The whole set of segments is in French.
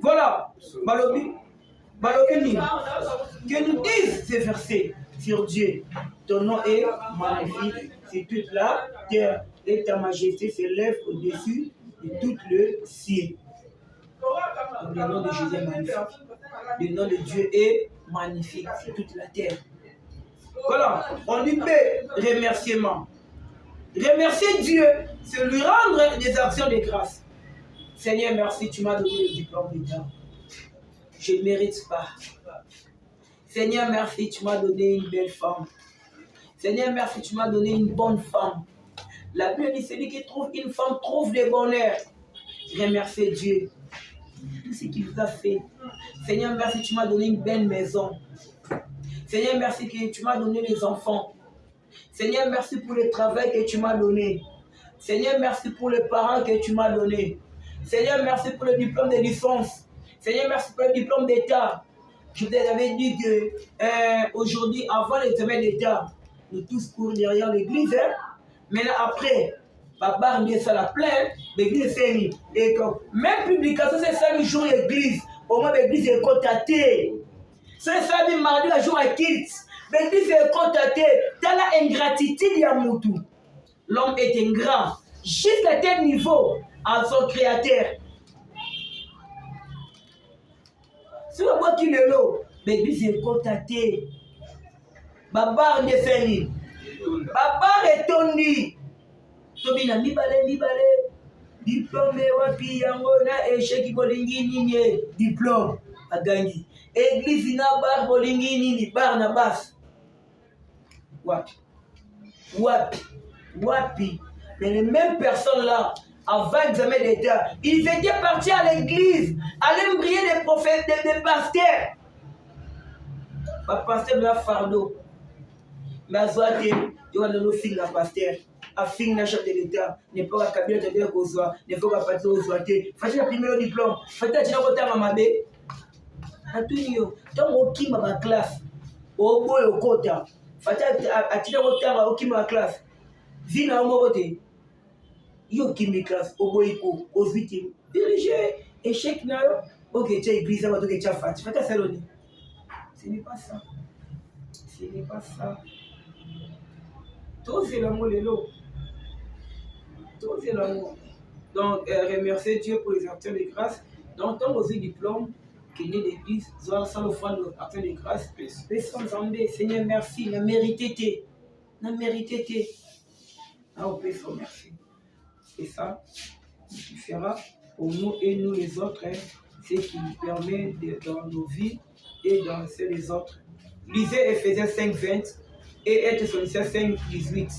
Voilà. Que nous disent ces versets sur Dieu. Ton nom est magnifique sur toute la terre et ta majesté s'élève au-dessus de tout le ciel. Donc, le nom de Jésus est magnifique. Le nom de Dieu est magnifique sur toute la terre. Voilà, on lui fait remerciement. Remercier Dieu, c'est lui rendre des actions de grâce. Seigneur, merci, tu m'as donné le diplôme d'État. Je ne mérite pas. Seigneur, merci, tu m'as donné une belle femme. Seigneur, merci, tu m'as donné une bonne femme. La Bible dit, celui qui trouve une femme trouve le bonheur. Remercier Dieu. Tout ce qu'il vous a fait. Seigneur, merci, tu m'as donné une belle maison. Seigneur, merci que tu m'as donné les enfants. Seigneur, merci pour le travail que tu m'as donné. Seigneur, merci pour les parents que tu m'as donné. Seigneur, merci pour le diplôme de licence. Seigneur, merci pour le diplôme d'État. Je vous avais dit que aujourd'hui, avant l'examen d'État, nous tous courons derrière l'église. Maintenant, après, Papa Dieu ça la plaît, l'église est finie. Et comme même publication, c'est 5 jours l'église. Au moins, l'église est contactée. C'est ça, mardi, le jour à quitte. L'église est contactée. Dans la ingratitude, de Moutou. L'homme est ingrat. Jusqu'à tel niveau à son créateur. Si on voit qu'il est là, l'église est contactée. Babar de fini. Babar est tondi. Tobina mibale. Diplôme wapi yango na échec bolingi nini diplôme agangi. Église na bar bolingi nini Barnabas. Wapi. Mais les mêmes personnes là, avant l'examen d'État, ils étaient partis à l'église, allaient briller des prophètes, des pasteurs. Le pasteur de la fardeau. Mais à Zoate, il y a nos filles la pasteur. A fin na chef de l'État, n'est pas capable de dire qu'on soit, n'est pas capable de soit. Faites la première diplôme, faites la première mamabé. Atunio, tant au qui ma classe, au boy au quota, faites à tirer au temps au qui ma classe. Vina au moboté. Yo qui me classe, au boy au victimes. Diriger, échec na yo. Ok, tu as église, tu as fait. Faites à Saloni. Ce n'est pas ça. Ce n'est pas ça. Tout c'est l'amour de l'eau. Tout c'est l'amour. Donc, remercier Dieu pour les actions de grâce. Donc, tant aussi diplôme qu'il est l'église, sans offrande d'actions de grâce. Seigneur, merci. La mérité. Ah, on peut se remercier. Et ça, il fera pour nous et nous les autres, ce qui nous permet dans nos vies et dans celles des autres. Lisez Ephésiens 5, 20 et Thessaloniciens 5, 18.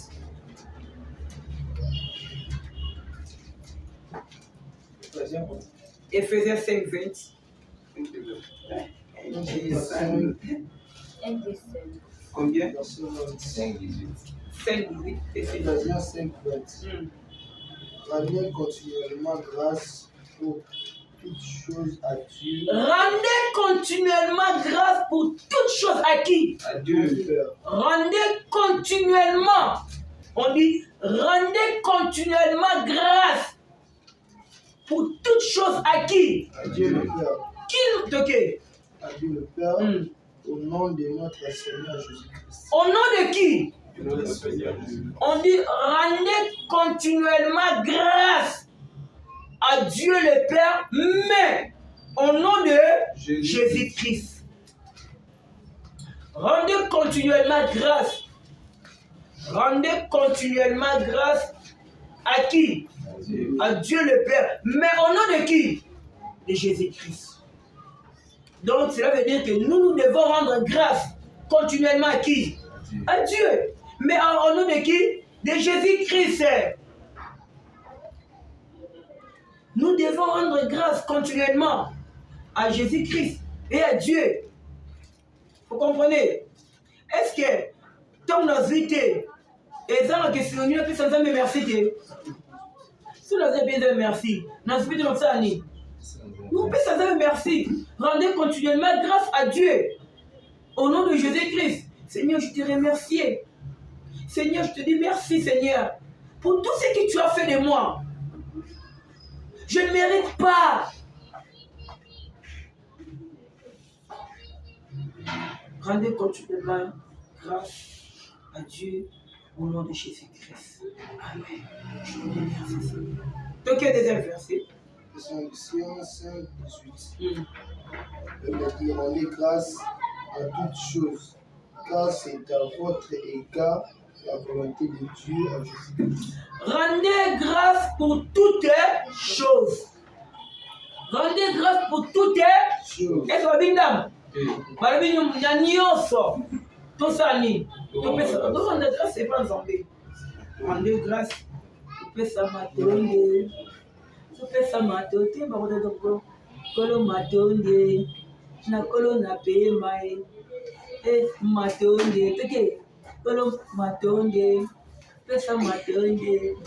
Ephésiens 5, 20. Combien? 5, 18. 5, 18. Ephésiens 5, 20. Rendez continuellement grâce pour toutes choses à Dieu. Rendez continuellement grâce pour toutes choses à qui? À Dieu. Rendez continuellement. On dit rendez continuellement grâce pour toutes choses à qui? À Dieu le Père. Qui nous toque? À Dieu le Père. Au nom de notre Seigneur Jésus-Christ. Au nom de qui? On dit rendez continuellement grâce à Dieu le Père, mais au nom de Jésus-Christ. Rendez continuellement grâce. Rendez continuellement grâce à qui? À Dieu le Père, mais au nom de qui? De Jésus-Christ. Donc cela veut dire que nous devons rendre grâce continuellement à qui? À Dieu. Mais au nom de qui? De Jésus-Christ. Nous devons rendre grâce continuellement à Jésus-Christ et à Dieu. Vous comprenez? Est-ce que ton vité et ça que si on y a plus de merci, si on a besoin de merci, nous vite dans ça année. Nous pouvons merci. Rendez continuellement grâce à Dieu. Au nom de Jésus-Christ. Seigneur, je te remercie. Seigneur, je te dis merci, Seigneur, pour tout ce que tu as fait de moi. Je ne mérite pas. Rendez continuellement grâce à Dieu au nom de Jésus-Christ. Amen. Je vous remercie, Seigneur. Donc, il y a des versets. Ephésiens 5, 18. Et rendez grâce à toutes choses, car c'est à votre égard la volonté de Dieu en Jésus-Christ. Rendez grâce pour toutes choses. Rendez grâce pour toutes choses. Est-ce que bindam? Balobi na nyonso. Tosani. Topesa. Rendez grâce c'est pas nzambe. Rendez grâce. Topesa matonde. Topesa matonde bakoda doko. Kolo matonde. Na kolo na pema matonde. Peke. Kolo matonde. Pesa matonde.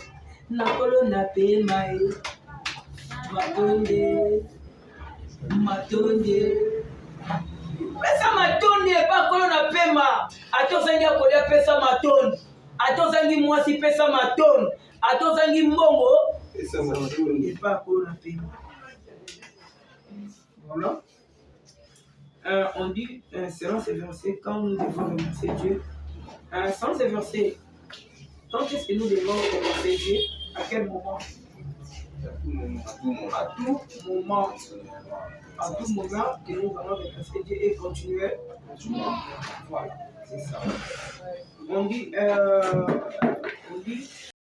Na kolo na pema matonde. Matonde. Pesa matonde pas kolo na pema. Atozangi akolia pesa matonde. Atozangi mwasi pesa matonde. Atozangi mbongo Pesa matonde pas kolo na pema. Voilà. On dit selon ces versets quand nous devons remercier Dieu. Sans ces versets, quand est-ce que nous devons remercier Dieu? À quel moment? À tout moment. À tout moment que nous allons remercier Dieu et continuer. Voilà, c'est ça. On dit